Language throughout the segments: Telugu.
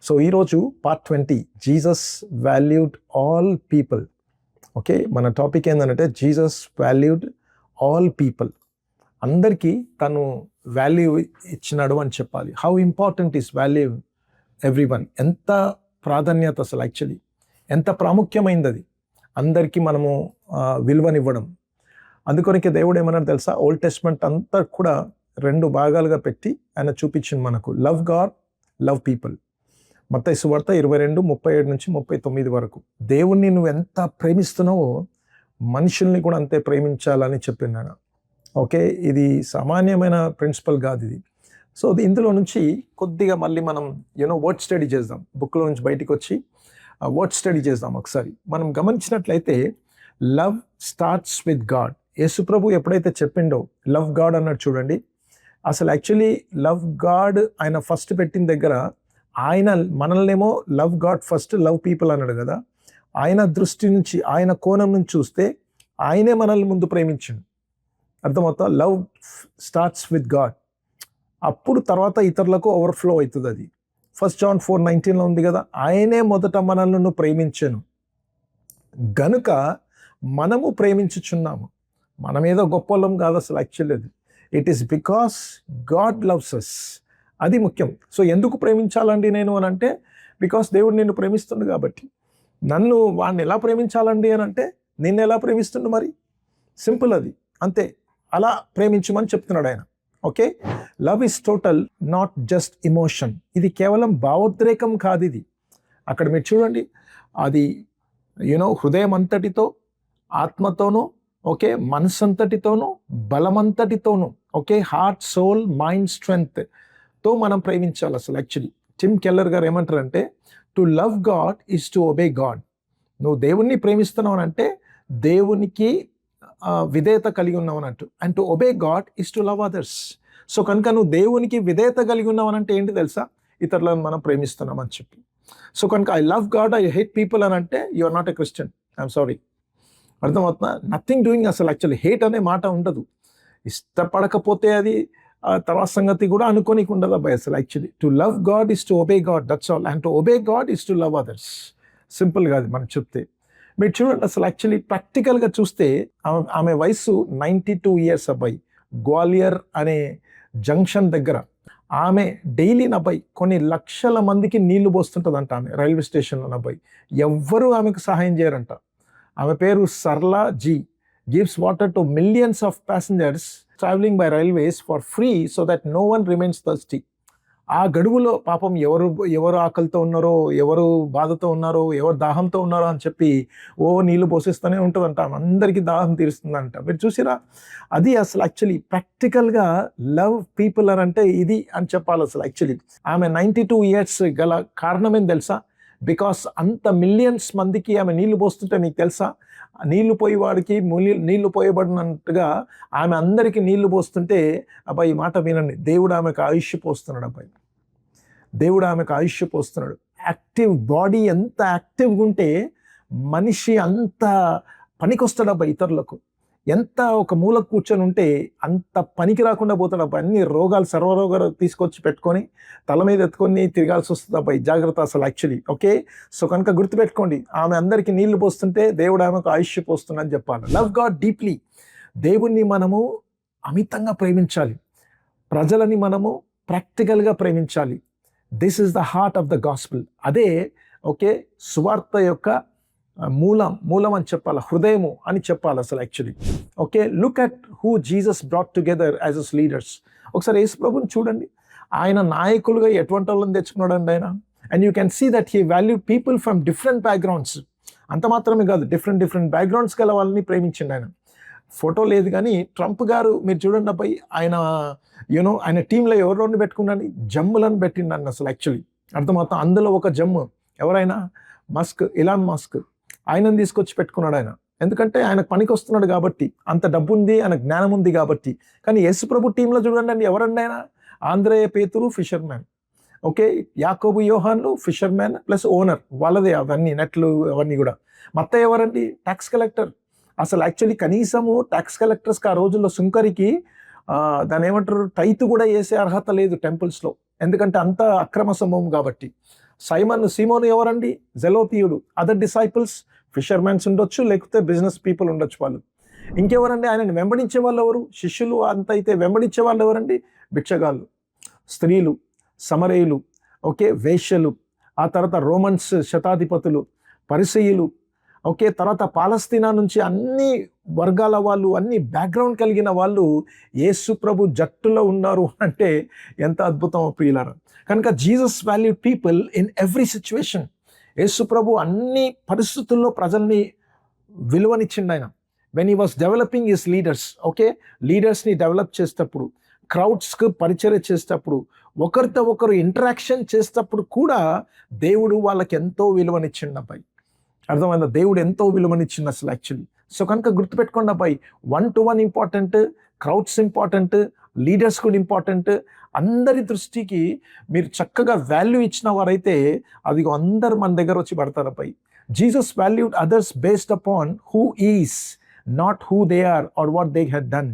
సో ఈరోజు part 20 Jesus valued all people. Okay, మన టాపిక్ ఏంటంటే జీసస్ వాల్యూడ్ ఆల్ పీపుల్. అందరికీ తను వాల్యూ ఇచ్చినాడు అని చెప్పాలి. How important is value everyone. ఎంత ప్రాధాన్యత అసలు యాక్చువల్లీ ఎంత ప్రాముఖ్యమైంది అది అందరికీ మనము విలువనివ్వడం. అందుకొనికి దేవుడు ఏమన్నాడు తెలుసా, ఓల్డ్ టెస్ట్మెంట్ అంతా కూడా 2 భాగాలుగా పెట్టి ఆయన చూపించింది మనకు. Love God, love people. మత్తయి సువార్త 22:37-39 వరకు. దేవుణ్ణి నువ్వు ఎంత ప్రేమిస్తున్నావో మనుషుల్ని కూడా అంతే ప్రేమించాలని చెప్పినాను. ఓకే, ఇది సామాన్యమైన ప్రిన్సిపల్ కాదు ఇది. సో ఇందులో నుంచి కొద్దిగా మళ్ళీ మనం వర్డ్ స్టడీ చేద్దాం. బుక్లో నుంచి బయటికి వచ్చి వర్డ్ స్టడీ చేద్దాం ఒకసారి. మనం గమనించినట్లయితే లవ్ స్టార్ట్స్ విత్ గాడ్. యేసుప్రభు ఎప్పుడైతే చెప్పిండో లవ్ గాడ్ అన్నాడు చూడండి. అసలు యాక్చువల్లీ లవ్ గాడ్ ఆయన ఫస్ట్ పెట్టిన దగ్గర ఆయన మనల్నేమో love God first, love people అన్నాడు కదా. ఆయన దృష్టి నుంచి, ఆయన కోణం నుంచి చూస్తే ఆయనే మనల్ని ముందు ప్రేమించిండు. అర్థమవుతా? Love starts with God. అప్పుడు తర్వాత ఇతరులకు ఓవర్ఫ్లో అవుతుంది. అది 1 John 4:19 ఉంది కదా, ఆయనే మొదట మనల్ని ప్రేమించాను గనుక మనము ప్రేమించుచున్నాము. మనం ఏదో గొప్పలం కాదు అసలు యాక్చువల్లీ అది. It is because God loves us. అది ముఖ్యం. సో ఎందుకు ప్రేమించాలండి నేను అని అంటే, బికాస్ దేవుడు నిన్ను ప్రేమిస్తుండు కాబట్టి. నన్ను వాడిని ఎలా ప్రేమించాలండి అని అంటే, నిన్ను ఎలా ప్రేమిస్తుండు మరి? సింపుల్ అది, అంతే. అలా ప్రేమించమని చెప్తున్నాడు ఆయన. Okay, love is total, not just emotion. ఇది కేవలం భావోద్రేకం కాదు ఇది. అక్కడ మీరు చూడండి, అది హృదయం అంతటితో, ఆత్మతోనూ, ఓకే, మనసంతటితోనూ, బలమంతటితోనూ, okay, heart, soul, mind, strength తో మనం ప్రేమించాలి అసలు యాక్చువల్లీ. టిమ్ కెల్లర్ గారు ఏమంటారంటే, to love God is to obey God. నువ్వు దేవుణ్ణి ప్రేమిస్తున్నావు అంటే దేవునికి విధేయత కలిగి ఉన్నావు అన్నట్టు. And to obey God is to love others. So కనుక నువ్వు దేవునికి విధేయత కలిగి ఉన్నావు అంటే ఏంటి తెలుసా? ఇతరులను మనం ప్రేమిస్తున్నాం అని చెప్పి. సో కనుక I love God, I hate people అని అంటే you are not a Christian. I'm sorry. అర్థమవుతుందా? Nothing doing. అసలు యాక్చువల్లీ హేట్ అనే మాట ఉండదు. ఇష్టపడకపోతే అది తర్వాత సంగతి కూడా అనుకోనికి ఉండదు అబ్బాయి అసలు actually. To love God is to obey God, that's all. And to obey God is to love others. Simple కాదు మనం చెప్తే. మీరు చూడండి అసలు యాక్చువల్లీ ప్రాక్టికల్గా చూస్తే ఆమె వయసు 92 years అబ్బాయి. గ్వాలియర్ అనే జంక్షన్ దగ్గర ఆమె డైలీ అబ్బాయి కొన్ని లక్షల మందికి నీళ్లు పోస్తుంటుందంట. ఆమె రైల్వే స్టేషన్లో అబ్బాయి ఎవ్వరూ ఆమెకు సహాయం చేయరంట. ఆమె పేరు Sarla ji. Gives water to millions of passengers traveling by railways for free so that no one remains thirsty. ఆ గడువులో పాపం ఎవరు ఆకలితో ఉన్నారో, ఎవరు బాధతో ఉన్నారో, ఎవరు దాహంతో ఉన్నారో అని చెప్పి నీళ్లు పోసేస్తూనే ఉంటుందంట. అందరికీ దాహం తీరుస్తుందంట. మీరు చూసిరా? అది అసలు యాక్చువల్లీ ప్రాక్టికల్గా లవ్ పీపుల్ అని అంటే ఇది అని చెప్పాలి అసలు యాక్చువల్లీ. ఆమె 92 years గల కారణం ఏం తెలుసా? బికాస్ అంత మిలియన్స్ మందికి ఆమె నీళ్లు పోస్తుంటే మీకు తెలుసా, నీళ్లు పోయేవాడికి నీళ్లు పోయబడినట్టుగా ఆమె అందరికీ నీళ్లు పోస్తుంటే, అబ్బాయి ఈ మాట వినండి, దేవుడు ఆమెకు ఆయుష్ పోస్తున్నాడు. అబ్బాయి దేవుడు ఆమెకు ఆయుష్ పోస్తున్నాడు. యాక్టివ్ బాడీ ఎంత యాక్టివ్గా ఉంటే మనిషి అంత పనికొస్తాడు అబ్బాయి ఇతరులకు. ఎంత ఒక మూల కూర్చొని ఉంటే అంత పనికి రాకుండా పోతాడు అబ్బాయి. అన్ని రోగాలు, సర్వరోగాలు తీసుకొచ్చి పెట్టుకొని తల మీద ఎత్తుకొని తిరగాల్సి వస్తుంది అబ్బాయి. జాగ్రత్త అసలు యాక్చువల్లీ. ఓకే, సో కనుక గుర్తుపెట్టుకోండి, ఆమె అందరికీ నీళ్లు పోస్తుంటే దేవుడు ఆమెకు ఆయుష్ పోస్తుందని చెప్పాలి. Love God deeply. దేవుణ్ణి మనము అమితంగా ప్రేమించాలి. ప్రజలని మనము ప్రాక్టికల్గా ప్రేమించాలి. This is the heart of the gospel. అదే ఓకే సువార్త యొక్క మూలం అని చెప్పాలి, హృదయము అని చెప్పాలి అసలు actually. Okay, look at who Jesus brought together as us leaders. ఒకసారి యేసు ప్రభుని చూడండి. ఆయన నాయకులుగా ఎటువంటి వాళ్ళని తెచ్చుకున్నాడు అండి ఆయన. And you can see that he valued people from different backgrounds. అంత మాత్రమే కాదు, డిఫరెంట్ బ్యాక్గ్రౌండ్స్ గల వాళ్ళని ప్రేమించిండు ఆయన. ఫోటో లేదు కానీ ట్రంప్ గారు మీరు చూడండి అబ్బాయి, ఆయన ఆయన టీంలో ఎవరిని పెట్టుకున్నాను, జమ్ములను పెట్టిండని అసలు యాక్చువల్లీ. అర్థమవుతా? అందులో ఒక జమ్ము ఎవరైనా ఇలాన్ మస్క్. ఆయనను తీసుకొచ్చి పెట్టుకున్నాడు ఆయన. ఎందుకంటే ఆయనకు పనికి వస్తున్నాడు కాబట్టి, అంత డబ్బు ఉంది, ఆయన జ్ఞానం ఉంది కాబట్టి. కానీ యేసు ప్రభు టీంలో చూడండి అండి, ఎవరండి ఆయన? ఆంద్రేయ పేతురు ఫిషర్ మ్యాన్, ఓకే, యాకోబు యోహాన్లు ఫిషర్ మ్యాన్ ప్లస్ ఓనర్, వాళ్ళదే అవన్నీ నెట్లు అవన్నీ కూడా. మత్తయి ఎవరండి? Tax collector. అసలు యాక్చువల్లీ కనీసము ట్యాక్స్ కలెక్టర్స్కి ఆ రోజుల్లో సుంకరికి దాని ఏమంటారు టైత్ కూడా వేసే అర్హత లేదు టెంపుల్స్లో. ఎందుకంటే అంత అక్రమ సంభవం కాబట్టి. సీమోను ఎవరండి? జెలోతీయుడు. అదర్ డిసైపుల్స్ ఫిషర్మెన్స్ ఉండొచ్చు, లేకపోతే బిజినెస్ పీపుల్ ఉండొచ్చు వాళ్ళు. ఇంకెవరండి ఆయనని వెంబడించే వాళ్ళు ఎవరు? శిష్యులు అంత అయితే వెంబడించే వాళ్ళు ఎవరండి? బిచ్చగాళ్ళు, స్త్రీలు, సమరయులు, ఓకే, వేశ్యలు, ఆ తర్వాత రోమన్స్ శతాధిపతులు, పరిసయ్యులు, ఓకే, తర్వాత పాలస్తీనా నుంచి అన్ని వర్గాల వాళ్ళు, అన్ని బ్యాక్గ్రౌండ్ కలిగిన వాళ్ళు యేసు ప్రభు జట్టులో ఉన్నారు అంటే ఎంత అద్భుతం ప్రియులారా. కనుక Jesus valued people in every situation. యేసు ప్రభు అన్ని పరిస్థితుల్లో ప్రజల్ని విలువనిచ్చిండు ఆయన. When he was developing his leaders, okay, లీడర్స్ని డెవలప్ చేసేటప్పుడు, క్రౌడ్స్కి పరిచర్య చేసేటప్పుడు, ఒకరితో ఒకరు ఇంటరాక్షన్ చేసేటప్పుడు కూడా దేవుడు వాళ్ళకి ఎంతో విలువనిచ్చిండు అబ్బాయి. అర్థమైందా? దేవుడు ఎంతో విలువనిచ్చింది అసలు యాక్చువల్లీ. సో కనుక గుర్తుపెట్టుకోండి అబ్బాయి, 1-to-1 important, crowds important, leaders కూడా ఇంపార్టెంట్. అందరి దృష్టికి మీరు చక్కగా వాల్యూ ఇచ్చిన వారైతే అది అందరు మన దగ్గర వచ్చి పడతారు అబ్బాయి. Jesus valued others based upon who is, not who they are are what they had done.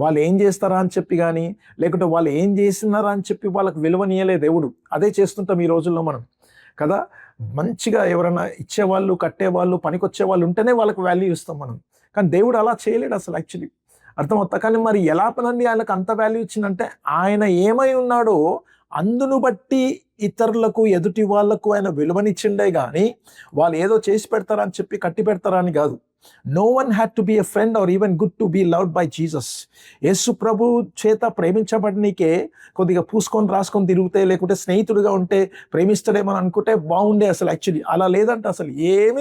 వాళ్ళు ఏం చేస్తారా అని చెప్పి కానీ, లేకుంటే వాళ్ళు ఏం చేస్తున్నారా అని చెప్పి వాళ్ళకి విలువనీయలే దేవుడు. అదే చేస్తుంటాం ఈ రోజుల్లో మనం కదా. మంచిగా ఎవరైనా ఇచ్చేవాళ్ళు, కట్టేవాళ్ళు, పనికొచ్చే వాళ్ళు ఉంటేనే వాళ్ళకి వాల్యూ ఇస్తాం మనం. కానీ దేవుడు అలా చేయలేడు అసలు యాక్చువల్లీ. అర్థమవుతా? కానీ మరి ఎలా పనండి ఆయనకు అంత వాల్యూ ఇచ్చిందంటే, ఆయన ఏమై ఉన్నాడో అందును బట్టి ఇతరులకు, ఎదుటి వాళ్లకు ఆయన విలువనిచ్చిండే కానీ వాళ్ళు ఏదో చేసి పెడతారా అని చెప్పి కట్టి పెడతారా అని కాదు. No one had to be a friend or even good to be loved by Jesus. యేసు ప్రభు చేత ప్రేమించబడినీకే కొద్దిగా పూసుకొని రాసుకొని తిరిగితే, లేకుంటే స్నేహితుడిగా ఉంటే ప్రేమిస్తాడేమో అనుకుంటే బాగుండే అసలు యాక్చువల్లీ. అలా లేదంట అసలు.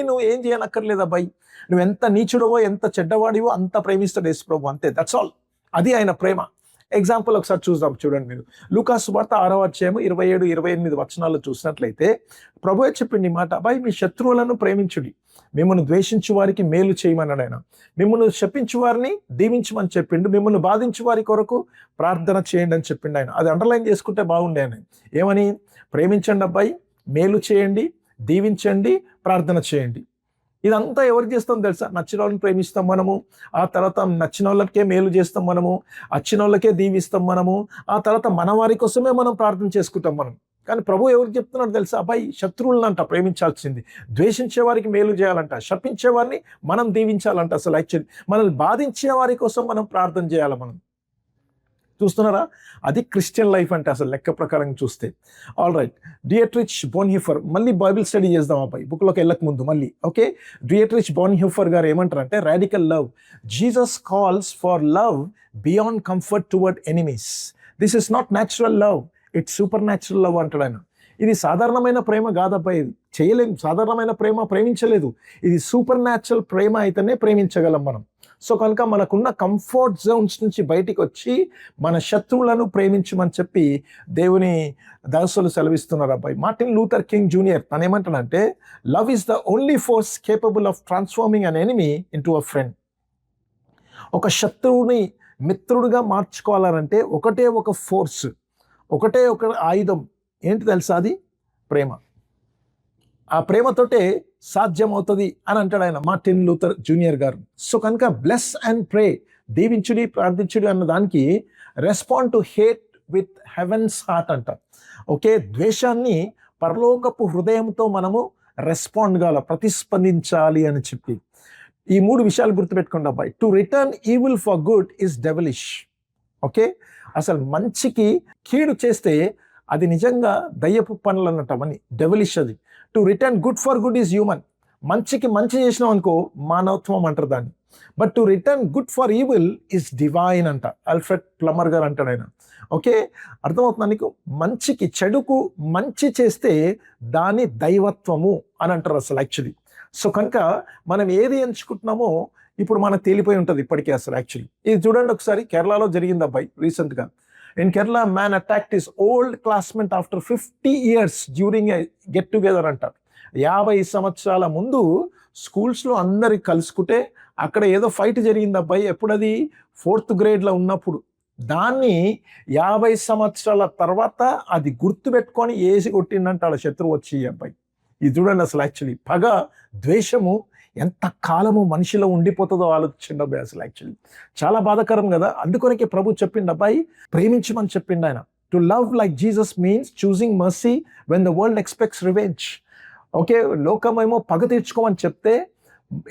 నువ్వు ఏం చేయనక్కర్లేదు అబ్బాయి. నువ్వు ఎంత నీచుడవో, ఎంత చెడ్డవాడివో అంత ప్రేమిస్తాడు యేసు ప్రభు, అంతే. That's all. అది ఆయన ప్రేమ. ఎగ్జాంపుల్ ఒకసారి చూద్దాం, చూడండి మీరు. లూకాసు సువార్త 6వ అధ్యాయము 27-28 వచనాలు చూసినట్లయితే ప్రభువే చెప్పింది మాట, అబ్బాయి మీ శత్రువులను ప్రేమించుడి, మిమ్మల్ని ద్వేషించు వారికి మేలు చేయమన్నాడు ఆయన. మిమ్మల్ని శపించు వారిని దీవించమని చెప్పిండు, మిమ్మల్ని బాధించు వారి కొరకు ప్రార్థన చేయండి అని చెప్పిండు ఆయన. అది అండర్లైన్ చేసుకుంటే బాగుండే ఆయన. ఏమని? ప్రేమించండి అబ్బాయి, మేలు చేయండి, దీవించండి, ప్రార్థన చేయండి. ఇదంతా ఎవరికి చేస్తాం తెలుసా? నచ్చిన వాళ్ళని ప్రేమిస్తాం మనము, ఆ తర్వాత నచ్చిన వాళ్ళకే మేలు చేస్తాం మనము, వచ్చిన వాళ్ళకే దీవిస్తాం మనము, ఆ తర్వాత మన వారి కోసమే మనం ప్రార్థన చేసుకుంటాం మనం. కానీ ప్రభు ఎవరికి చెప్తున్నాడు తెలుసా? అబ్బాయి శత్రువులనంట ప్రేమించాల్సింది, ద్వేషించే వారికి మేలు చేయాలంట, శపించే వారిని మనం దీవించాలంట. అసలు యాక్చువల్లీ మనల్ని బాధించిన వారి కోసం మనం ప్రార్థన చేయాలి మనం. చూస్తున్నారా? అది క్రిస్టియన్ లైఫ్ అంటే అసలు లెక్క ప్రకారం చూస్తే. ఆల్ రైట్, డియట్రిచ్ బోన్హోఫర్, మళ్ళీ బైబిల్ స్టడీ చేద్దాం అబ్బాయి బుక్లోకి వెళ్ళక ముందు మళ్ళీ. ఓకే, డియట్రిచ్ బోన్హోఫర్ గారు ఏమంటారంటే, radical love, Jesus calls for love beyond comfort towards enemies. This is not natural love, it's super natural love అంటాడు ఆయన. ఇది సాధారణమైన ప్రేమ కాదబ్బాయి, చేయలేం. సాధారణమైన ప్రేమ ప్రేమించలేదు, ఇది సూపర్ న్యాచురల్ ప్రేమ అయితేనే ప్రేమించగలం మనం. సో కనుక మనకున్న కంఫర్ట్ జోన్స్ నుంచి బయటికి వచ్చి మన శత్రువులను ప్రేమించమని చెప్పి దేవుని దాసులు సెలవిస్తున్నారు అబ్బాయి. మార్టిన్ లూథర్ కింగ్ జూనియర్ తను ఏమంటాడంటే, love is the only force capable of transforming an enemy into a friend. ఒక శత్రువుని మిత్రుడిగా మార్చుకోవాలంటే ఒకటే ఒక ఫోర్స్, ఒకటే ఒక ఆయుధం. ఏంటి తెలుసా? అది ప్రేమ. ఆ ప్రేమతోటే సాధ్యమవుతుంది అని అంటాడు ఆయన, మార్టిన్ లూథర్ జూనియర్ గారు. సో కనుక బ్లెస్ అండ్ ప్రే, దీవించుడి, ప్రార్థించుడి అన్న దానికి respond to hate with heaven's heart అంట. ఓకే, ద్వేషాన్ని పరలోకపు హృదయంతో మనము రెస్పాండ్ కావాలి, ప్రతిస్పందించాలి అని చెప్పి. ఈ 3 విషయాలు గుర్తుపెట్టుకోండి అబ్బాయి. To return evil for good is devilish. Okay, అసలు మంచికి కీడు చేస్తే అది నిజంగా దయ్యపు పనులు అన్నట్టు అవన్నీ, డెవిలిష్ అది. To return good for good is human. మంచికి మంచి చేసినాం అనుకో మానవత్వం అంటారు దాన్ని. But to return good for evil is divine అంట. ఆల్ఫ్రెడ్ ప్లమర్ గారు అంటాడు ఆయన. ఓకే, అర్థమవుతుందా నీకు? మంచికి, చెడుకు మంచి చేస్తే దాని దైవత్వము అని అంటారు అసలు యాక్చువల్లీ. సో కనుక మనం ఏది ఎంచుకుంటున్నామో ఇప్పుడు మనకు తేలిపోయి ఉంటుంది ఇప్పటికే అసలు యాక్చువల్లీ. ఇది చూడండి ఒకసారి, కేరళలో జరిగింది అబ్బాయి రీసెంట్గా. In Kerala, a man attacked his old classmate after 50 years during a get together అంటారు. 50 సంవత్సరాల ముందు స్కూల్స్లో అందరికి కలుసుకుంటే అక్కడ ఏదో ఫైట్ జరిగింది అబ్బాయి. ఎప్పుడది? 4th గ్రేడ్లో ఉన్నప్పుడు. దాన్ని 50 సంవత్సరాల తర్వాత అది గుర్తుపెట్టుకొని వేసి కొట్టిందంటాడు శత్రువు వచ్చి అబ్బాయి. ఇది చూడండి అసలు యాక్చువల్లీ పగ, ద్వేషము ఎంత కాలము మనిషిలో ఉండిపోతుందో ఆలోచించండి అబ్బాయి అసలు యాక్చువల్లీ. చాలా బాధాకరం కదా. అందుకొనకే ప్రభు చెప్పిండు అబ్బాయి ప్రేమించమని చెప్పిండు ఆయన. To love like Jesus means choosing mercy when the world expects revenge. Okay, లోకమేమో పగ తీర్చుకోమని చెప్తే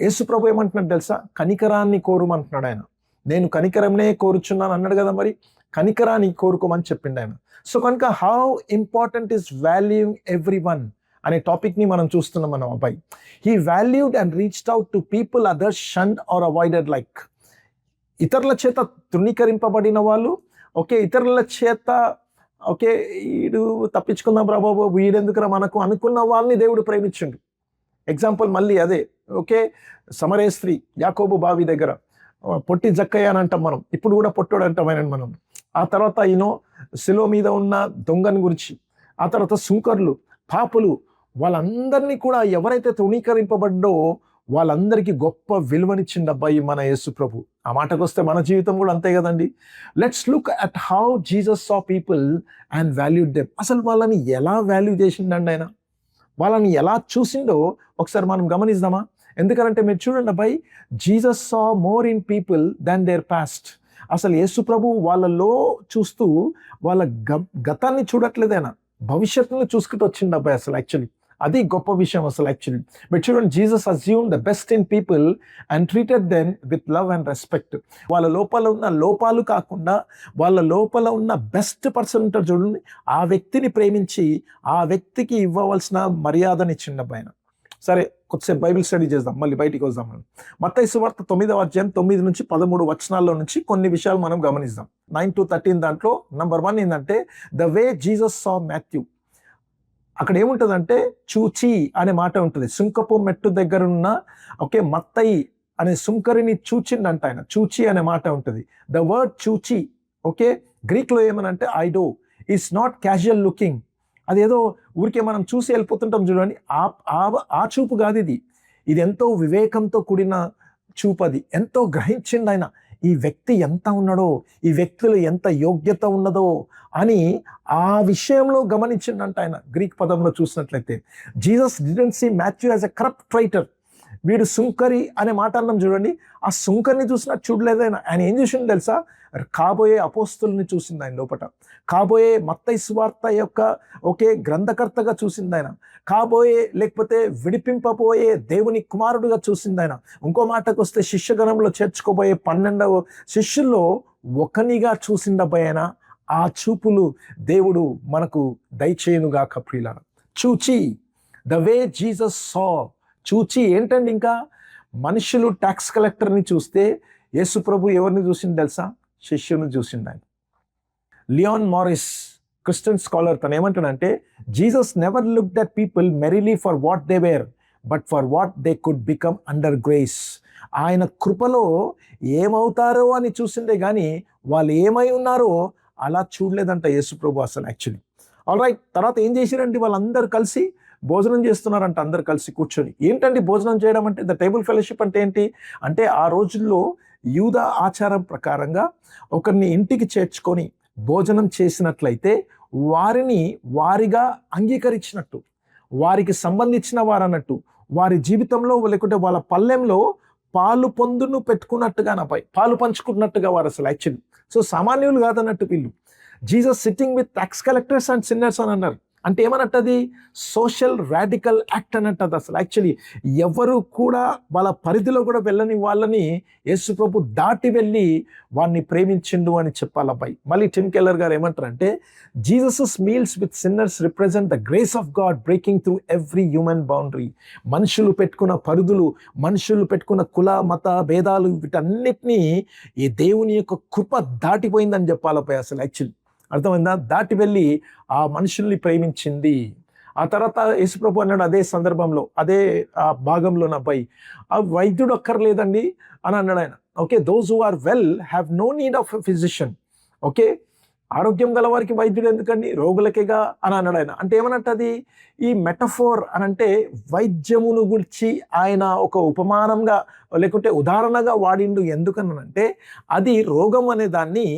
యేసు ప్రభు ఏమంటున్నాడు తెలుసా? కనికరాన్ని కోరుమంటున్నాడు ఆయన. నేను కనికరంనే కోరుచున్నాను అన్నాడు కదా, మరి కనికరాన్ని కోరుకోమని చెప్పిండు ఆయన. సో కనుక how important is valuing everyone అనే టాపిక్ని మనం చూస్తున్నాం మనం అబ్బాయి. He valued and reached out to people others shunned or avoided like. ఇతరుల చేత తృణీకరింపబడిన వాళ్ళు, ఓకే, ఇతరుల చేత ఓకే వీడు తప్పించుకుందాం రా బాబు, వీడెందుకురా మనకు అనుకున్న వాళ్ళని దేవుడు ప్రేమించిండు. ఎగ్జాంపుల్ మళ్ళీ అదే, ఓకే, సమరయ స్త్రీ యాకోబు బావి దగ్గర పొట్టి జక్కయ్య అని అంటాం మనం, ఇప్పుడు కూడా పొట్టోడు అంటాం ఆయన మనం. ఆ తర్వాత శిలో మీద ఉన్న దొంగని గురించి, ఆ తర్వాత సుంకర్లు, పాపులు, వాళ్ళందరినీ కూడా ఎవరైతే తృణీకరింపబడ్డో వాళ్ళందరికీ గొప్ప విలువనిచ్చింది అబ్బాయి మన యేసు ప్రభు. ఆ మాటకు వస్తే మన జీవితం కూడా అంతే కదండి. Let's look at how Jesus saw people and valued them. అసలు వాళ్ళని ఎలా వాల్యూ చేసిండండి ఆయన, వాళ్ళని ఎలా చూసిండో ఒకసారి మనం గమనిద్దామా? ఎందుకంటే మీరు చూడండి అబ్బాయి, Jesus saw more in people than there past. అసలు యేసు ప్రభు వాళ్ళలో చూస్తూ వాళ్ళ గతాన్ని చూడట్లేదు, ఆయన భవిష్యత్తును చూసుకుంటూ వచ్చిండు అబ్బాయి. అసలు యాక్చువల్లీ అది గొప్ప విషయం అసలు యాక్చువల్లీ. బట్ చూడండి, Jesus assume the best in people and treated them with love and respect. వాళ్ళ లోపల ఉన్న లోపాలు కాకుండా వాళ్ళ లోపల ఉన్న బెస్ట్ పర్సన్ ఉంటారు చూడండి, ఆ వ్యక్తిని ప్రేమించి ఆ వ్యక్తికి ఇవ్వవలసిన మర్యాదనిచ్చిండు అబ్బాయి ఆయన. సరే, కొద్దిసేపు బైబిల్ స్టడీ చేద్దాం, మళ్ళీ బయటికి వద్దాం మనం. మత్తయి సువార్త 9వ అధ్యాయం 9 నుంచి 13 వచనాల్లో నుంచి కొన్ని విషయాలు మనం గమనిద్దాం. 9 to 13 దాంట్లో నంబర్ 1 ఏంటంటే the way Jesus saw Matthew. అక్కడ ఏముంటుందంటే చూచి అనే మాట ఉంటుంది. సుంకపు మెట్టు దగ్గర ఉన్న ఓకే మత్తయి అనే సుంకరిని చూచిండంట ఆయన. చూచి అనే మాట ఉంటుంది. ద వర్డ్ చూచి ఓకే గ్రీక్లో ఏమనంటే I do is not casual looking. అదేదో ఊరికే మనం చూసి వెళ్ళిపోతుంటాం చూడండి, ఆ చూపు కాదు ఇది. ఇది ఎంతో వివేకంతో కూడిన చూపు. అది ఎంతో గ్రహించిండు ఆయన, ఈ వ్యక్తి ఎంత ఉన్నాడో, ఈ వ్యక్తిలో ఎంత యోగ్యత ఉన్నదో అని ఆ విషయంలో గమనించిండంట ఆయన. గ్రీక్ పదంలో చూసినట్లయితే Jesus didn't see Matthew as a corrupt traitor. వీడు సుంకరి అనే మాట అన్నాం చూడండి, ఆ సుంకరిని చూసినా చూడలేదు ఆయన. ఆయన ఏం చూసిండు తెలుసా? కాబోయే అపోస్తుల్ని చూసింది ఆయన లోపట. కాబోయే మత్తయి సువార్త యొక్క ఒకే గ్రంథకర్తగా చూసింది ఆయన. కాబోయే లేకపోతే విడిపింపబోయే దేవుని కుమారుడుగా చూసింది ఆయన. ఇంకో మాటకు వస్తే శిష్యగణంలో చేర్చుకోబోయే 12వ శిష్యుల్లో ఒకనిగా చూసిండబోయన. ఆ చూపులు దేవుడు మనకు దయచేయునుగాక ప్రియులారా. చూచి ద వే జీసస్ సా. చూచి ఏంటండి, ఇంకా మనుషులు ట్యాక్స్ కలెక్టర్ని చూస్తే యేసు ప్రభు ఎవరిని చూసిండు తెలుసా? శిష్యుని చూసిండు ఆయన. లియాన్ మారిస్ క్రిస్టియన్ స్కాలర్ తను ఏమంటాడంటే, Jesus never looked at people merely for what they were but for what they could become under grace. ఆయన కృపలో ఏమవుతారో అని చూసిందే కానీ వాళ్ళు ఏమై ఉన్నారో అలా చూడలేదంట యేసు ప్రభు అసలు యాక్చువల్లీ. ఆల్ రైట్, తర్వాత ఏం చేశారంటే వాళ్ళందరూ కలిసి భోజనం చేస్తున్నారంట, అందరు కలిసి కూర్చొని. ఏంటండి భోజనం చేయడం అంటే? ద టేబుల్ ఫెలోషిప్ అంటే ఏంటి అంటే, ఆ రోజుల్లో యూదా ఆచారం ప్రకారంగా ఒకరిని ఇంటికి చేర్చుకొని భోజనం చేసినట్లయితే వారిని వారిగా అంగీకరించినట్టు, వారికి సంబంధించిన వారన్నట్టు, వారి జీవితంలో లేకుంటే వాళ్ళ పల్లెంలో పాలు పొందును పెట్టుకున్నట్టుగా నాపై పాలు పంచుకున్నట్టుగా వారు అసలు యాక్చువల్లీ. సో సామాన్యులు కాదన్నట్టు వీళ్ళు. Jesus sitting with tax collectors and sinners అని అన్నారు. అంటే ఏమన్నట్టది? సోషల్ రాడికల్ యాక్ట్ అన్నట్టది అసలు యాక్చువల్లీ. ఎవరు కూడా వాళ్ళ పరిధిలో కూడా వెళ్ళని వాళ్ళని యేసు ప్రభు దాటి వెళ్ళి వాడిని ప్రేమించిండు అని చెప్పాలి అబ్బాయి. మళ్ళీ టిమ్ కెల్లర్ గారు ఏమంటారంటే, Jesus meals with sinners represent the grace of God breaking through every human boundary. మనుషులు పెట్టుకున్న పరిధులు, మనుషులు పెట్టుకున్న కుల మత భేదాలు, వీటన్నిటినీ ఈ దేవుని యొక్క కృప దాటిపోయిందని చెప్పాలి అబ్బాయి అసలు యాక్చువల్లీ. అర్థమైందా? దాటి వెళ్ళి ఆ మనుషుల్ని ప్రేమించింది. ఆ తర్వాత యేసుప్రభు అన్నాడు అదే సందర్భంలో, అదే ఆ భాగంలో అబ్బాయి, ఆ వైద్యుడు అక్కర్లేదండి అని అన్నాడు ఆయన. Okay, those who are well have no need of a physician. Okay, ఆరోగ్యం గల వారికి వైద్యుడు ఎందుకండి, రోగులకేగా అని అన్నాడు ఆయన. అంటే ఏమన్నట్టది? ఈ మెటఫోర్ అనంటే వైద్యమును గురించి ఆయన ఒక ఉపమానంగా లేకుంటే ఉదాహరణగా వాడిండు. ఎందుకనంటే అది రోగం అనే దాన్ని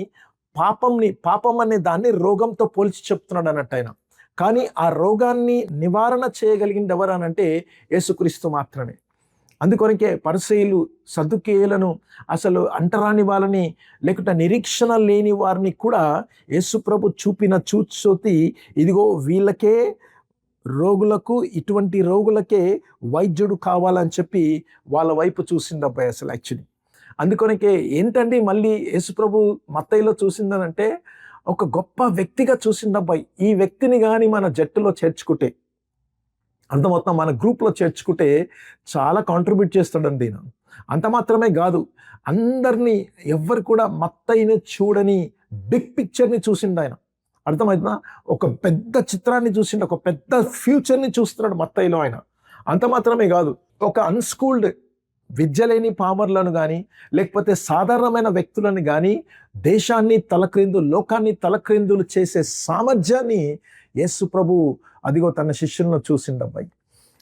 పాపం అనే దాన్ని రోగంతో పోల్చి చెప్తున్నాడు అన్నట్టు ఆయన. కానీ ఆ రోగాన్ని నివారణ చేయగలిగింది ఎవరు అనంటే యేసుక్రీస్తు మాత్రమే. అందుకొరకే పరిసయ్యులు సద్దుకేయులను, అసలు అంటరాని వాళ్ళని, లేకుంటే నిరీక్షణ లేని వారిని కూడా యేసుప్రభు చూపిన చూచోతి, ఇదిగో వీళ్ళకే రోగులకు, ఇటువంటి రోగులకే వైద్యుడు కావాలని చెప్పి వాళ్ళ వైపు చూసిందబ్బాయి అసలు యాక్చువల్లీ. అందుకొనకే ఏంటండి మళ్ళీ యేసుప్రభు మత్తయిలో చూసిందనంటే ఒక గొప్ప వ్యక్తిగా చూసిందబ్బాయి. ఈ వ్యక్తిని కానీ మన జట్టులో చేర్చుకుంటే, మొత్తం మన గ్రూప్లో చేర్చుకుంటే చాలా కాంట్రిబ్యూట్ చేస్తాడండి ఈయన. అంత మాత్రమే కాదు, అందరినీ ఎవ్వరు కూడా మత్తయిని చూడని బిగ్ పిక్చర్ని చూసిండు ఆయన. అర్థమవుతుందా? ఒక పెద్ద చిత్రాన్ని చూసిండు, ఒక పెద్ద ఫ్యూచర్ని చూస్తున్నాడు మత్తయిలో ఆయన. అంత మాత్రమే కాదు, ఒక అన్స్కూల్డ్ విద్య లేని పామర్లను కానీ, లేకపోతే సాధారణమైన వ్యక్తులను కానీ దేశాన్ని తలక్రిందు, లోకాన్ని తలక్రిందులు చేసే సామర్థ్యాన్ని యేసు ప్రభు అదిగో తన శిష్యులను చూసిండబ్బాయి.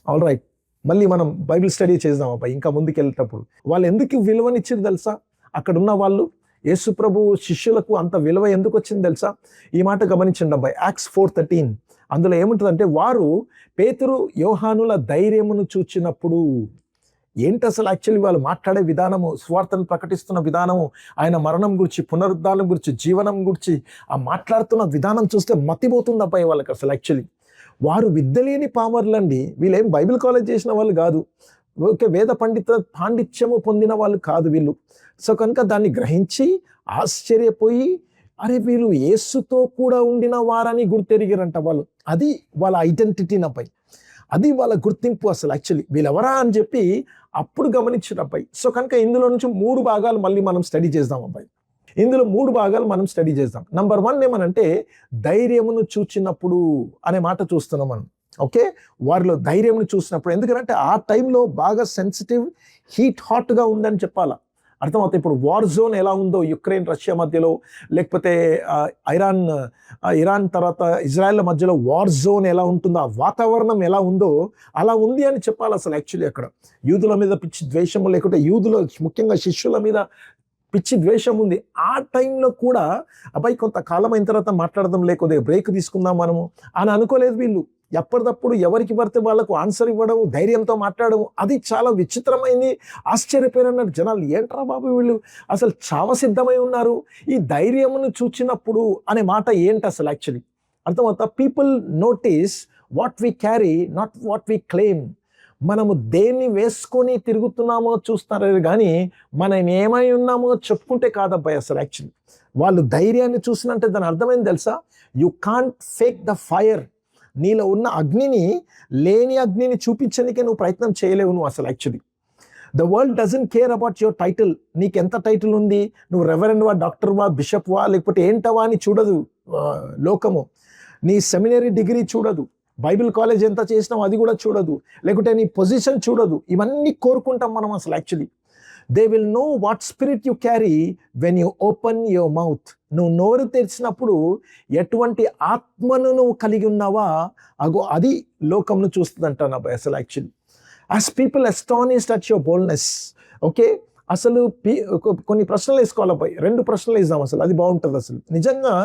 ఆల్ రైట్, మళ్ళీ మనం బైబిల్ స్టడీ చేద్దాం అబ్బాయి. ఇంకా ముందుకు వెళ్ళేటప్పుడు వాళ్ళు ఎందుకు విలువనిచ్చింది తెలుసా? అక్కడున్న వాళ్ళు యేసు ప్రభు శిష్యులకు అంత విలువ ఎందుకు వచ్చింది తెలుసా? ఈ మాట గమనించండి అబ్బాయి. యాక్ట్స్ 4:13 అందులో ఏముంటుందంటే, వారు పేతురు యోహానుల ధైర్యమును చూచినప్పుడు. ఏంటి అసలు యాక్చువల్లీ వాళ్ళు మాట్లాడే విధానము, స్వార్థను ప్రకటిస్తున్న విధానము, ఆయన మరణం గురించి, పునరుద్ధానం గురించి, జీవనం గురించి ఆ మాట్లాడుతున్న విధానం చూస్తే మతిపోతుంది అబ్బాయి వాళ్ళకి అసలు యాక్చువల్లీ. వారు విద్యలేని పామర్లండి. వీళ్ళేం బైబిల్ కాలేజ్ చేసిన వాళ్ళు కాదు, ఓకే, వేద పాండిత్యము పొందిన వాళ్ళు కాదు వీళ్ళు. సో కనుక దాన్ని గ్రహించి ఆశ్చర్యపోయి, అరే వీళ్ళు యేసుతో కూడా ఉండిన వారని గుర్తెరిగారంట వాళ్ళు. అది వాళ్ళ ఐడెంటిటీ అబ్బాయి, అది వాళ్ళ గుర్తింపు అసలు యాక్చువల్లీ. వీళ్ళెవరా అని చెప్పి అప్పుడు గమనించిన అబ్బాయి. సో కనుక ఇందులో నుంచి 3 భాగాలు మళ్ళీ మనం స్టడీ చేద్దాం అబ్బాయి. ఇందులో 3 భాగాలు మనం స్టడీ చేద్దాం. నంబర్ 1 ఏమనంటే, ధైర్యమును చూచినప్పుడు అనే మాట చూస్తున్నాం మనం. ఓకే, వారిలో ధైర్యమును చూసినప్పుడు. ఎందుకంటే ఆ టైంలో బాగా సెన్సిటివ్, హాట్గా ఉందని చెప్పాలా. అర్థమవుతుంది. ఇప్పుడు వార్ జోన్ ఎలా ఉందో యుక్రెయిన్ రష్యా మధ్యలో, లేకపోతే ఇరాన్ తర్వాత ఇజ్రాయెల్ మధ్యలో వార్ జోన్ ఎలా ఉంటుందో, ఆ వాతావరణం ఎలా ఉందో అలా ఉంది అని చెప్పాలి అసలు యాక్చువల్లీ. అక్కడ యూదుల మీద పిచ్చి ద్వేషము, లేకుంటే యూదుల ముఖ్యంగా శిష్యుల మీద పిచ్చి ద్వేషం ఉంది. ఆ టైంలో కూడా అబ్బాయి కొంతకాలం అయిన తర్వాత మాట్లాడదాం, లేకపోతే బ్రేక్ తీసుకుందాం మనము అని అనుకోలేదు వీళ్ళు. ఎప్పటికప్పుడు ఎవరికి పడితే వాళ్ళకు ఆన్సర్ ఇవ్వడం, ధైర్యంతో మాట్లాడడం, అది చాలా విచిత్రమైంది. ఆశ్చర్యపోయినట్టు జనాలు, ఏంట్రా బాబు వీళ్ళు అసలు చావసిద్ధమై ఉన్నారు, ఈ ధైర్యమును చూచినప్పుడు అనే మాట ఏంటి అసలు యాక్చువల్లీ. అర్థమవుతా? People notice what we carry, not what we claim. మనము దేన్ని వేసుకొని తిరుగుతున్నామో చూస్తారే కానీ మనం ఏమై ఉన్నామో చెప్పుకుంటే కాదబ్బాయి అసలు యాక్చువల్లీ. వాళ్ళు ధైర్యాన్ని చూసినంటే దాని అర్థమైంది తెలుసా? You can't fake the fire. నీలో ఉన్న అగ్నిని, లేని అగ్నిని చూపించడానికే నువ్వు ప్రయత్నం చేయలేవు నువ్వు అసలు actually. The world doesn't care about your title. నీకు ఎంత టైటిల్ ఉంది, నువ్వు రెవరెండ్వా, డాక్టర్వా, బిషప్వా, లేకపోతే ఏంటవా అని చూడదు లోకము. నీ సెమినరీ డిగ్రీ చూడదు, బైబిల్ కాలేజ్ ఎంత చేసినావు అది కూడా చూడదు, లేకుంటే నీ పొజిషన్ చూడదు. ఇవన్నీ కోరుకుంటాం మనం అసలు actually. They will know what spirit you carry when you open your mouth. నువ్వు నోరు తెరిచినప్పుడు ఎటువంటి ఆత్మను నువ్వు కలిగి ఉన్నావా, అగో అది లోకంను చూస్తుందంటాను అబ్బాయి అసలు actually. As people astonished at your boldness. Okay, అసలు కొన్ని ప్రశ్నలు వేసుకోవాలి అబ్బాయి. 2 ప్రశ్నలు వేద్దాం అసలు, అది బాగుంటుంది అసలు. నిజంగా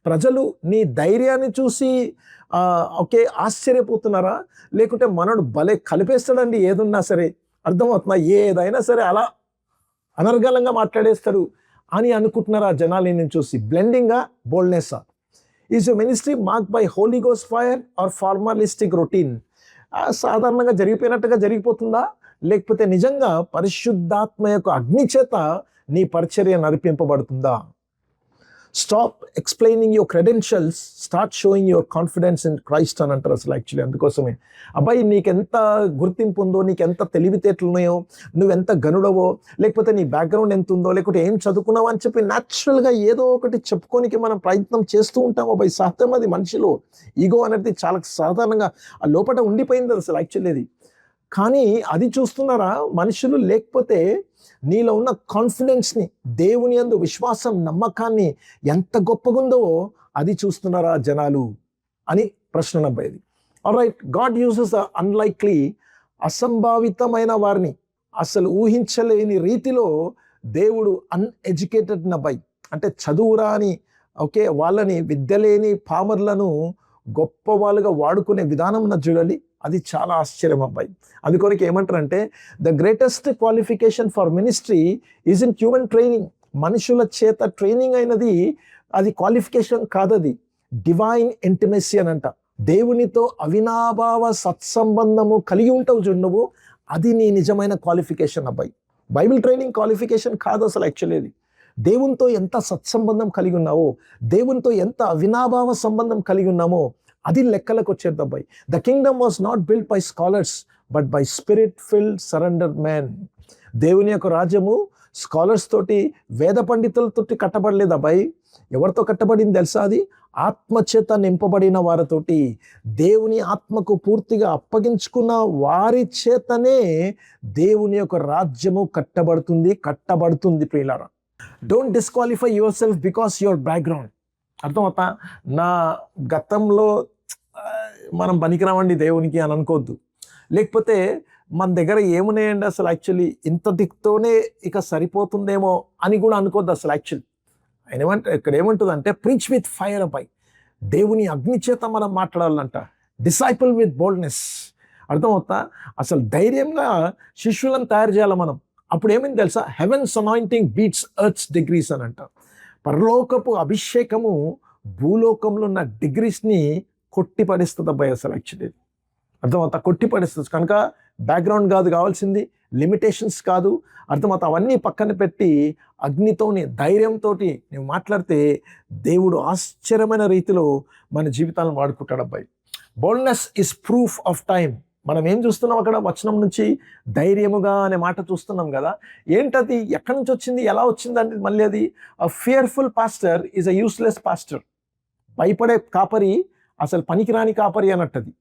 ప్రజలు నీ ధైర్యాన్ని చూసి ఓకే ఆశ్చర్యపోతున్నారా, లేకుంటే మనడు భలే కలిపేస్తాడండి ఏదున్నా సరే, అర్థమవుతుందా, ఏదైనా సరే అలా అనర్గళంగా మాట్లాడేస్తారు అని అనుకుంటున్నారా జనాలు నేను చూసి? బ్లెండింగా, బోల్డ్నెస్సా? Is your ministry mark by Holy Ghost fire or formalistic routine? సాధారణంగా జరిగిపోయినట్టుగా జరిగిపోతుందా, లేకపోతే నిజంగా పరిశుద్ధాత్మ యొక్క అగ్ని చేత నీ పరిచర్య నడిపింపబడుతుందా? Stop explaining your credentials, start showing your confidence in Christ అని అంటారు అసలు యాక్చువల్లీ. అందుకోసమే అబ్బాయి నీకెంత గుర్తింపు ఉందో, నీకెంత తెలివితేటలు ఉన్నాయో, నువ్వెంత గనుడవో, లేకపోతే నీ బ్యాక్గ్రౌండ్ ఎంత ఉందో, లేకపోతే ఏం చదువుకున్నావు అని చెప్పి న్యాచురల్గా ఏదో ఒకటి చెప్పుకోనికి మనం ప్రయత్నం చేస్తూ ఉంటాం అబ్బాయి. సహజం అది మనిషిలో. ఈగో అనేది చాలా సాధారణంగా ఆ లోపల ఉండిపోయింది అసలు యాక్చువల్లీ అది. కానీ అది చూస్తున్నారా మనుషులు? లేకపోతే నీలో ఉన్న కాన్ఫిడెన్స్ని, దేవుని యందు విశ్వాసం, నమ్మకాన్ని ఎంత గొప్పగుందో అది చూస్తున్నారా జనాలు అని ప్రశ్న నవ్వేది. Alright, God uses the unlikely, అసంభావితమైన వారిని, అసలు ఊహించలేని రీతిలో దేవుడు అన్ఎడ్యుకేటెడ్ నబ్బాయి అంటే చదువురా అని, ఓకే, వాళ్ళని విద్య లేని పామర్లను గొప్ప వాళ్ళుగా వాడుకునే విధానం చూడాలి. అది చాలా ఆశ్చర్యం అబ్బాయి. అందుకొరకు ఏమంటారంటే the greatest qualification for ministry is in human training. మనుషుల చేత ట్రైనింగ్ అయినది అది క్వాలిఫికేషన్ కాదది, డివైన్ ఇంటిమెసీ అని అంట. దేవునితో అవినాభావ సత్సంబంధము కలిగి ఉంటావు చూడు నువ్వు, అది నీ నిజమైన క్వాలిఫికేషన్ అబ్బాయి. బైబిల్ ట్రైనింగ్ క్వాలిఫికేషన్ కాదు అసలు యాక్చువల్లీ. అది దేవునితో ఎంత సత్సంబంధం కలిగి ఉన్నావో, దేవునితో ఎంత అవినాభావ సంబంధం కలిగి ఉన్నామో అది లెక్కలకు వచ్చేది అబ్బాయి. The Kingdom was not build by scholars but by spirit field surrender man. దేవుని యొక్క రాజ్యము స్కాలర్స్ తోటి, వేద పండితులతోటి కట్టబడలేదు అబ్బాయి. ఎవరితో కట్టబడింది తెలుసా? అది ఆత్మచేత నింపబడిన వారితోటి, దేవుని ఆత్మకు పూర్తిగా అప్పగించుకున్న వారి చేతనే దేవుని యొక్క రాజ్యము కట్టబడుతుంది ప్రియులారా. Don't disqualify your self because your background. అర్థమవుతా? నా గతంలో మనం పనికిరామండి దేవునికి అని అనుకోవద్దు. లేకపోతే మన దగ్గర ఏమున్నాయండి అసలు యాక్చువల్లీ, ఇంతటితోనే ఇక సరిపోతుందేమో అని కూడా అనుకోవద్దు అసలు యాక్చువల్లీ. ఆయన ఇక్కడ ఏమంటుందంటే ప్రీచ్ విత్ ఫైర్ అబ్బాయి. దేవుని అగ్ని చేత మనం మాట్లాడాలంట. Disciple with boldness. అర్థమవుతా? అసలు ధైర్యంగా శిష్యులను తయారు చేయాలి మనం. అప్పుడు ఏమైంది తెలుసా? Heaven's anointing beats earth's degrees అని అంట. పరలోకపు అభిషేకము భూలోకంలో ఉన్న డిగ్రీస్ని కొట్టిపడిస్తుంది అబ్బాయి అసలు యాక్చువల్లీ. అర్థమవుతా? కొట్టిపడిస్తుంది. కనుక బ్యాక్గ్రౌండ్ కాదు కావాల్సింది, లిమిటేషన్స్ కాదు. అర్థమవుతా? అవన్నీ పక్కన పెట్టి అగ్నితోని, ధైర్యంతో నువ్వు మాట్లాడితే దేవుడు ఆశ్చర్యమైన రీతిలో మన జీవితాలను వాడుకుంటాడు అబ్బాయి. Boldness is proof of time. మనం ఏం చూస్తున్నాం అక్కడ? వచనం నుంచి ధైర్యముగా అనే మాట చూస్తున్నాం కదా. ఏంటది? ఎక్కడి నుంచి వచ్చింది? ఎలా వచ్చింది అంటే మళ్ళీ అది fearful pastor is a useless pastor. భయపడే కాపరి అసలు పనికిరాని కాపరి అన్నట్టది.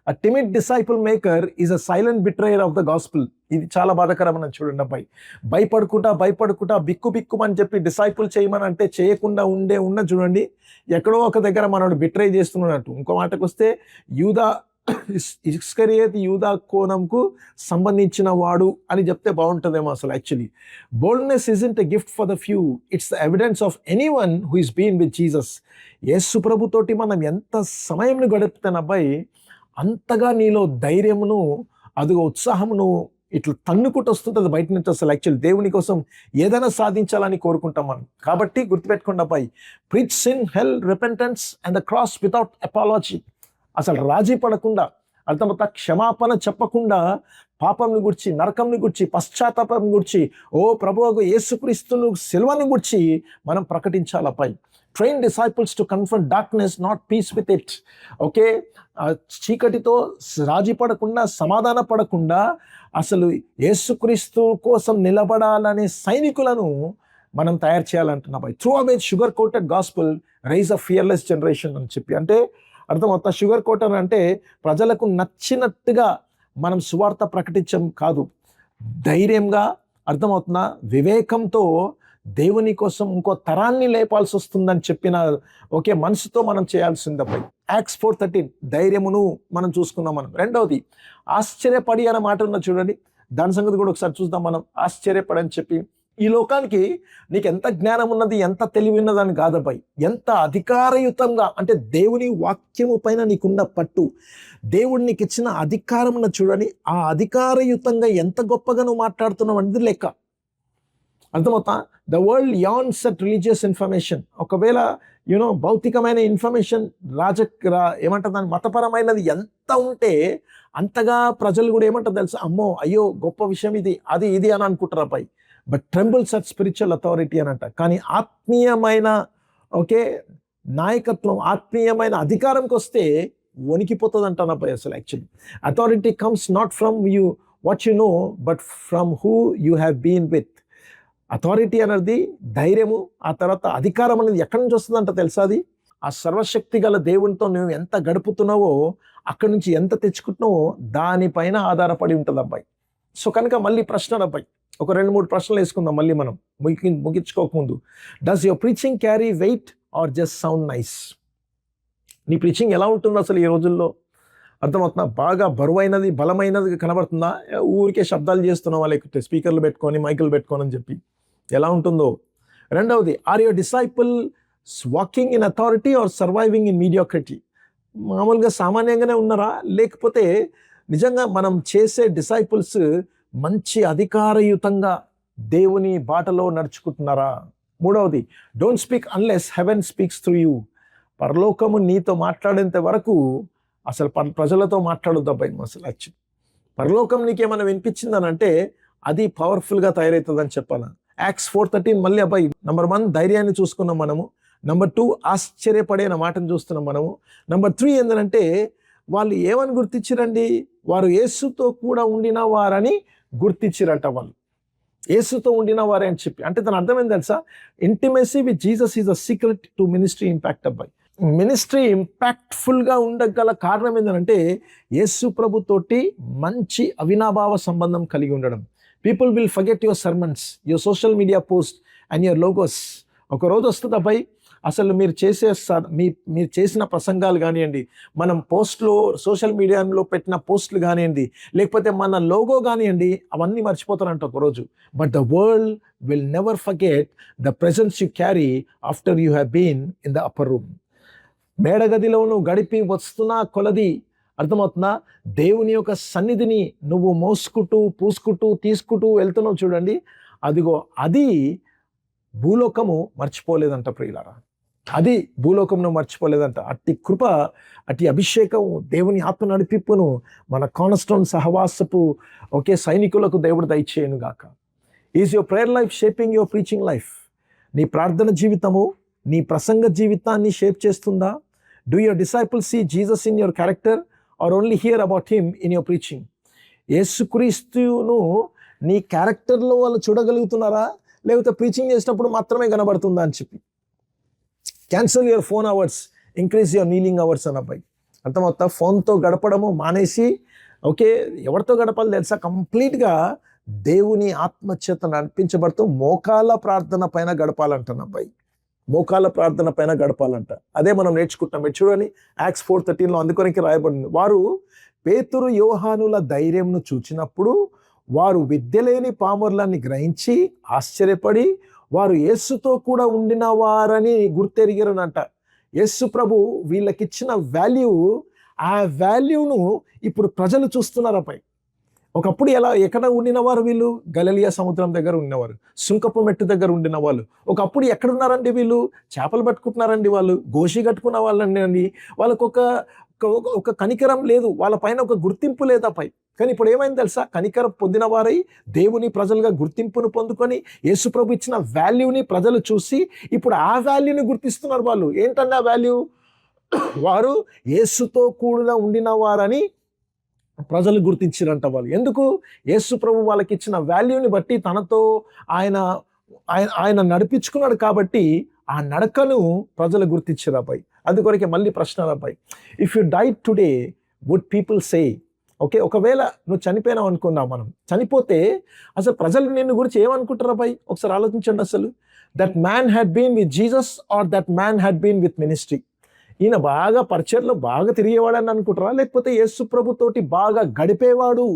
A timid disciple maker is a silent betrayer of the gospel. ఇది చాలా బాధాకరమైన చూడండి అబ్బాయి. భయపడుకుంటా బిక్కుమని చెప్పి డిసైపుల్ చేయమని అంటే చేయకుండా ఉన్న చూడండి, ఎక్కడో ఒక దగ్గర మనోడు బిట్రై చేస్తున్నట్టు. ఇంకో మాటకు వస్తే యూదా ఇస్కరియోతు యూదా కోణంకు సంబంధించిన వాడు అని చెప్తే బాగుంటుందేమో అసలు actually. Boldness isn't a gift for the few, it's the evidence of anyone who is been with Jesus. యేసు ప్రభుతోటి మనం ఎంత సమయం గడుపుతాను అబ్బాయి, అంతగా నీలో ధైర్యమును, అదిగో ఉత్సాహమును ఇట్లా తన్నుకుంటూ వస్తుంటుంది బయట నుంచి అసలు యాక్చువల్. దేవుని కోసం ఏదైనా సాధించాలని కోరుకుంటాం మనం. కాబట్టి గుర్తుపెట్టుకోండి అబ్బాయి, preach sin, hell, repentance and the cross without apology. అసలు రాజీ పడకుండా, అర్థమవుతా? క్షమాపణ చెప్పకుండా పాపంని గురించి, నరకంని గురించి, పశ్చాత్తాపం గురించి, ఓ ప్రభువుకు యేసుక్రీస్తును సిలువను గురించి మనం ప్రకటించాలి అబ్బాయి. Train disciples to confront darkness, not peace with it. Okay, చీకటితో రాజీ పడకుండా, సమాధాన పడకుండా అసలు యేసుక్రీస్తు కోసం నిలబడాలనే సైనికులను మనం తయారు చేయాలంటున్నా బాయ్. త్రూ అవే షుగర్ కోటెడ్ గాస్పుల్ రైజ్ అ ఫియర్లెస్ జనరేషన్ అని చెప్పి. అంటే అర్థమవుతా? షుగర్ కోటర్ అంటే ప్రజలకు నచ్చినట్టుగా మనం సువార్త ప్రకటించం కాదు, ధైర్యంగా, అర్థమవుతుందా, వివేకంతో దేవుని కోసం ఇంకో తరాన్ని లేపాల్సి వస్తుందని చెప్పిన ఒకే మనసుతో మనం చేయాల్సిందపై. యాక్ట్స్ 4:13 ధైర్యమును మనం చూసుకున్నాం మనం. రెండవది ఆశ్చర్యపడి అనే మాట ఉన్న చూడండి, దాని సంగతి కూడా ఒకసారి చూద్దాం మనం. ఆశ్చర్యపడని చెప్పి, ఈ లోకానికి నీకు ఎంత జ్ఞానం ఉన్నది, ఎంత తెలివి ఉన్నదని కాదబ్బాయి, ఎంత అధికారయుతంగా అంటే దేవుని వాక్యము పైన నీకున్న పట్టు, దేవుడు నీకు ఇచ్చిన అధికారం ఉన్న చూడండి, ఆ అధికారయుతంగా ఎంత గొప్పగా నువ్వు మాట్లాడుతున్నావు అనేది లెక్క. అర్థమవుతా? The world yawns at religious information. ఒకవేళ భౌతికమైన ఇన్ఫర్మేషన్ ఏమంటారు దాని, మతపరమైనది ఎంత ఉంటే అంతగా ప్రజలు కూడా ఏమంటారు తెలుసా, అమ్మో అయ్యో గొప్ప విషయం ఇది, అది ఇది అని అనుకుంటారు అబ్బాయి. బట్ ట్రెంబుల్స్ అట్ స్పిరిచువల్ అథారిటీ అని అంట. కానీ ఆత్మీయమైన నాయకత్వం, ఆత్మీయమైన అధికారంకి వస్తే వణికిపోతుంది అంటాను అబ్బాయి అసలు actually. Authority comes not from you what you know but from who you have been with. Authority అనేది ధైర్యము, ఆ తర్వాత అధికారం అనేది ఎక్కడి నుంచి వస్తుందంట తెలుసా? అది ఆ సర్వశక్తి గల దేవునితో నువ్వు ఎంత గడుపుతున్నావో, అక్కడి నుంచి ఎంత తెచ్చుకుంటున్నావో దానిపైన ఆధారపడి ఉంటుంది అబ్బాయి. సో కనుక మళ్ళీ ప్రశ్నలు అబ్బాయి, ఒక 2-3 ప్రశ్నలు వేసుకుందాం మళ్ళీ మనం ముగించుకోకముందు. Does your preaching carry weight or just sound nice? నీ ప్రీచింగ్ ఎలా ఉంటుంది అసలు ఈ రోజుల్లో? అర్థమవుతుందా? బాగా బరువైనది, బలమైనది కనబడుతుందా? ఊరికే శబ్దాలు చేస్తున్నావా, లేకపోతే స్పీకర్లు పెట్టుకొని, మైకులు పెట్టుకొని అని చెప్పి ఎలా ఉంటుందో. రెండవది, are your disciple walking in authority or surviving in mediocrity? మామూలుగా సామాన్యంగానే ఉన్నారా, లేకపోతే నిజంగా మనం చేసే డిసైపుల్స్ మంచి అధికారయుతంగా దేవుని బాటలో నడుచుకుంటున్నారా? మూడవది, don't speak unless heaven speaks through you. పరలోకము నీతో మాట్లాడేంత వరకు అసలు ప్రజలతో మాట్లాడొద్దు అబ్బాయి. అసలు పరలోకం నీకేమైనా వినిపించిందని అంటే అది పవర్ఫుల్గా తయారవుతుందని చెప్పాలా. యాక్ట్స్ 4:13 మళ్ళీ అబ్బాయి నంబర్ 1 ధైర్యాన్ని చూసుకున్నాం మనము. నంబర్ 2 ఆశ్చర్యపడే మాటను చూస్తున్నాం మనము. నంబర్ 3 ఏంటంటే వాళ్ళు ఏమని గుర్తించారండి? వారు యేసుతో కూడా ఉండిన వారని గుర్తించారంట. వాళ్ళు యేసుతో ఉండిన వారే అని చెప్పి, అంటే దాని అర్థం ఏం తెలుసా? Intimacy with Jesus is a secret to ministry impact అబ్బాయి. మినిస్ట్రీ ఇంపాక్ట్ఫుల్గా ఉండగల కారణం ఏంటంటే యేసు ప్రభుతోటి మంచి అవినాభావ సంబంధం కలిగి ఉండడం. People will forget your sermons, your social media post and your logos. ఒక రోజు వస్తుంది అబ్బాయి, అసలు మీరు చేసిన ప్రసంగాలు కానివ్వండి, మనం పోస్ట్లో సోషల్ మీడియాలో పెట్టిన పోస్టులు కానివ్వండి, లేకపోతే మన లోగో కానివ్వండి, అవన్నీ మర్చిపోతారంట ఒకరోజు. But the world will never forget the presence you carry after you have been in the upper room. మేడగదిలో నువ్వు గడిపి వస్తున్నా కొలది, అర్థమవుతుందా? దేవుని యొక్క సన్నిధిని నువ్వు మోసుకుంటూ పూసుకుంటూ తీసుకుంటూ వెళ్తున్నావు చూడండి, అదిగో అది భూలోకము మర్చిపోలేదంట ప్రియులారా. అది భూలోకంలో మర్చిపోలేదంట. అట్టి కృప, అట్టి అభిషేకం, దేవుని ఆత్మ నడిపిప్పును మన కార్నర్స్టోన్ సహవాసపు సైనికులకు దేవుడు దయచేయను గాక. Is your prayer life shaping your preaching life? నీ ప్రార్థన జీవితము నీ ప్రసంగ జీవితాన్ని షేప్ చేస్తుందా? Do your disciples see Jesus in your character or only hear about him in your preaching? యేసుక్రీస్తును నీ క్యారెక్టర్లో వాళ్ళు చూడగలుగుతున్నారా, లేకపోతే ప్రీచింగ్ చేసినప్పుడు మాత్రమే కనబడుతుందా అని చెప్పి. Cancel your phone hours, increase your kneeling hours అని అబ్బాయి. అర్థమవుతా? ఫోన్తో గడపడము మానేసి ఎవరితో గడపాలి తెలుసా? కంప్లీట్గా దేవుని ఆత్మచేత నడిపించబడుతూ మోకాల ప్రార్థన పైన గడపాలంటాను అబ్బాయి. మోకాల ప్రార్థన పైన గడపాలంట. అదే మనం నేర్చుకుంటాం. మీరు చూడండి యాక్ట్స్ 4:13 అందుకొనికి రాయబడింది, వారు పేతురు యోహానుల ధైర్యంను చూచినప్పుడు వారు విద్యలేని పామరులని గ్రహించి ఆశ్చర్యపడి వారు యేసుతో కూడా ఉండిన వారని గుర్తెరిగారనంట. యేసు ప్రభు వీళ్ళకిచ్చిన వాల్యూ, ఆ వాల్యూను ఇప్పుడు ప్రజలు చూస్తున్నారు అబ్బాయి. ఒకప్పుడు ఎక్కడ ఉండినవారు వీళ్ళు? గలిలయ సముద్రం దగ్గర ఉన్నవారు, సుంకపు మెట్టు దగ్గర ఉండిన వాళ్ళు. ఒకప్పుడు ఎక్కడున్నారండి వీళ్ళు? చేపలు పట్టుకుంటున్నారండి వాళ్ళు, గోషి కట్టుకున్న వాళ్ళండి అండి. వాళ్ళకు ఒక కనికరం లేదు, వాళ్ళ పైన ఒక గుర్తింపు లేదు అబ్బాయి. కానీ ఇప్పుడు ఏమైంది తెలుసా? కనికరం పొందిన వారై దేవుని ప్రజలుగా గుర్తింపును పొందుకొని యేసు ప్రభు ఇచ్చిన వాల్యూని ప్రజలు చూసి ఇప్పుడు ఆ వాల్యూని గుర్తిస్తున్నారు వాళ్ళు. ఏంటన్నా వాల్యూ? వారు యేసుతో కూడా ఉండిన వారని ప్రజలు గుర్తించారంట వాళ్ళు. ఎందుకు? యేసు ప్రభు వాళ్ళకి ఇచ్చిన వాల్యూని బట్టి తనతో ఆయన నడిపించుకున్నాడు కాబట్టి ఆ నడకను ప్రజలు గుర్తించారు అబ్బాయి. అందుకొరకే మళ్ళీ ప్రశ్న అబ్బాయి, if you died today would people say? ఒకవేళ నువ్వు చనిపోయినావు అనుకున్నావు, మనం చనిపోతే అసలు ప్రజలు నిన్ను గురించి ఏమనుకుంటారు అబ్బాయి? ఒకసారి ఆలోచించండి. అసలు that man had been with Jesus or that man had been with ministry? ఈయన బాగా పరిచర్లో బాగా తిరిగేవాడని అనుకుంటారా, లేకపోతే యేసు ప్రభుతోటి బాగా గడిపేవాడు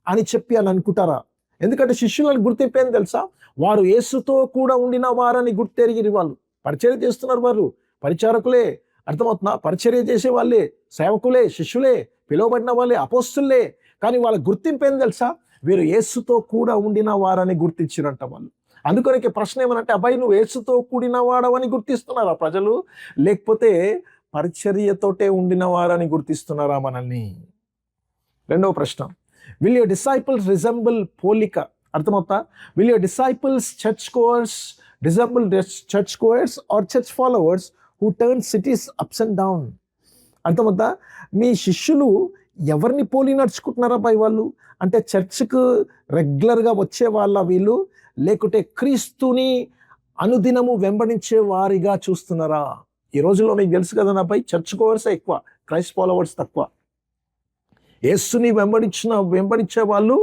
అని చెప్పి అని అనుకుంటారా? ఎందుకంటే శిష్యులను గుర్తింపేంది తెలుసా? వారు యేసుతో కూడా ఉండిన వారని గుర్తెరిగిన వాళ్ళు. పరిచర్య చేస్తున్నారు వారు, పరిచారకులే, అర్థమవుతున్నా? పరిచర్య చేసే వాళ్ళే, సేవకులే, శిష్యులే, పిలువబడిన వాళ్ళే, అపోస్తులే. కానీ వాళ్ళ గుర్తింపేంది తెలుసా? వీరు యేసుతో కూడా ఉండిన వారని గుర్తించిరంట వాళ్ళు. అందుకొరకే ప్రశ్న ఏమనంటే, అబ్బాయి నువ్వు యేసుతో కూడిన వాడవని గుర్తిస్తున్నారా ప్రజలు, లేకపోతే పరిచర్యతోటే ఉండిన వారని గుర్తిస్తున్నారా మనల్ని? రెండవ ప్రశ్న, విల్ యువర్ డిసైపుల్స్ రిజెంబుల్? పోలిక, అర్థమవుతా? Will your disciples resemble church goers or church followers who turn cities ups and down? అర్థమవుతా? మీ శిష్యులు ఎవరిని పోలి నడుచుకుంటున్నారా అబ్బాయి వాళ్ళు? అంటే చర్చ్కు రెగ్యులర్గా వచ్చే వాళ్ళ వీళ్ళు, లేకుంటే క్రీస్తుని అనుదినము వెంబడించే వారిగా చూస్తున్నారా? ఈ రోజుల్లో మీకు తెలుసు కదా అబ్బాయి, చర్చ్ గోవర్స్ ఎక్కువ, క్రైస్ట్ ఫాలోవర్స్ తక్కువ. యేసుని వెంబడించే వాళ్ళు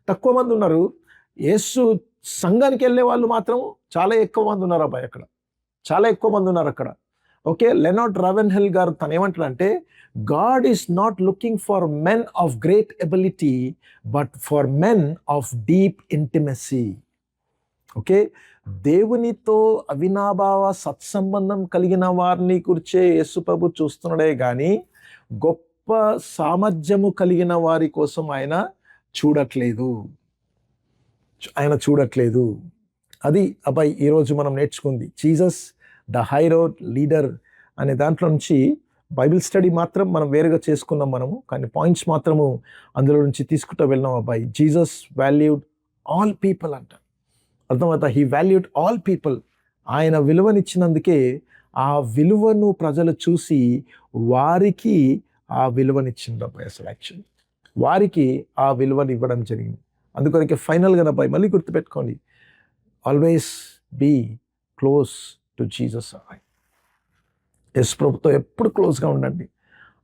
తక్కువ మంది ఉన్నారు. యేసు సంఘానికి వెళ్ళే వాళ్ళు మాత్రం చాలా ఎక్కువ మంది ఉన్నారు అబ్బాయి. అక్కడ చాలా ఎక్కువ మంది ఉన్నారు అక్కడ. లెనార్డ్ రావెన్హెల్ గారు తను ఏమంటారంటే, God is not looking for men of great ability but for men of deep intimacy. దేవునితో అవినాభావ సత్సంబంధం కలిగిన వారిని గురించే యేసు ప్రభు చూస్తున్నాడే కానీ గొప్ప గొప్ప సామర్థ్యము కలిగిన వారి కోసం ఆయన చూడట్లేదు. అది అబ్బాయి ఈరోజు మనం నేర్చుకుంది. Jesus the high road leader అనే దాంట్లో నుంచి బైబిల్ స్టడీ మాత్రం మనం వేరుగా చేసుకున్నాం మనము, కానీ పాయింట్స్ మాత్రము అందులో నుంచి తీసుకుంటూ వెళ్ళినాం. అబ్బాయి జీసస్ వాల్యూడ్ ఆల్ పీపుల్ అంట. అర్థమవుతా? He valued all people. ఆయన విలువనిచ్చినందుకే ఆ విలువను ప్రజలు చూసి వారికి ఆ విలువనిచ్చింది అబ్బాయి. అసలు యాక్చువల్లీ వారికి ఆ విలువని ఇవ్వడం జరిగింది. అందుకొరకే ఫైనల్గా అబ్బాయి మళ్ళీ గుర్తుపెట్టుకోండి, always be close to Jesus. యేసు ప్రభుతో ఎప్పుడు క్లోజ్గా ఉండండి.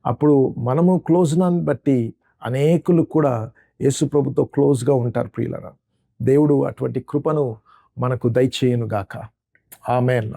అప్పుడు మనము క్లోజ్నాన్ని బట్టి అనేకులు కూడా యేసు ప్రభుతో క్లోజ్గా ఉంటారు. ప్రియులారా, దేవుడు అటువంటి కృపను మనకు దయచేయును గాక. ఆమేన్.